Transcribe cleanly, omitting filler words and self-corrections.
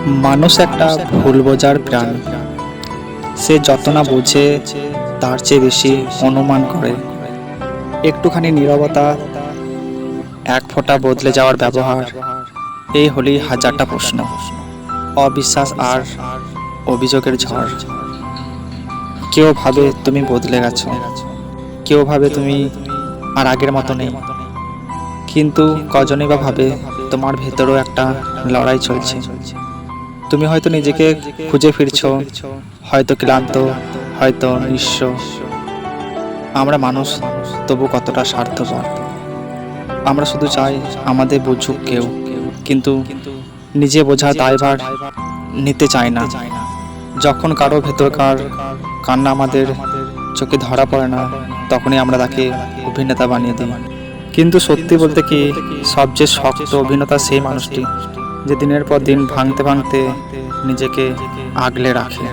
মানুষ একটা ভুল বোঝার প্রাণী। সে যত না বোঝে তার চেয়ে বেশি অনুমান করে। একটুখানি নীরবতা, এক ফোঁটা বদলে যাওয়ার ব্যবহার, এই হলেই হাজারটা প্রশ্ন, অবিশ্বাস আর অভিযোগের ঝড়। কেউ ভাবে তুমি বদলে গেছো, কেউ ভাবে তুমি আর আগের মতো নেই, কিন্তু কজনই বা ভাবে তোমার ভেতরেও একটা লড়াই চলছে। তুমি হয়তো নিজেকে খুঁজে ফিরছো, হয়তো ক্লান্ত, হয়তো নিঃস্ব। আমরা মানুষ, তবু কতটা স্বার্থপর। আমরা শুধু চাই আমাদের বুঝুক কেউ, কিন্তু নিজে বোঝার দায়ভার নিতে চায় না। যখন কারো ভেতরকার কান্না আমাদের চোখে ধরা পড়ে না, তখনই আমরা তাকে অভিনেতা বানিয়ে দিই। কিন্তু সত্যি বলতে কি, সবচেয়ে শক্ত অভিনেতা সেই মানুষটি যে দিনের পর দিন ভাঙতে ভাঙতে নিজেকে আগলে রাখে।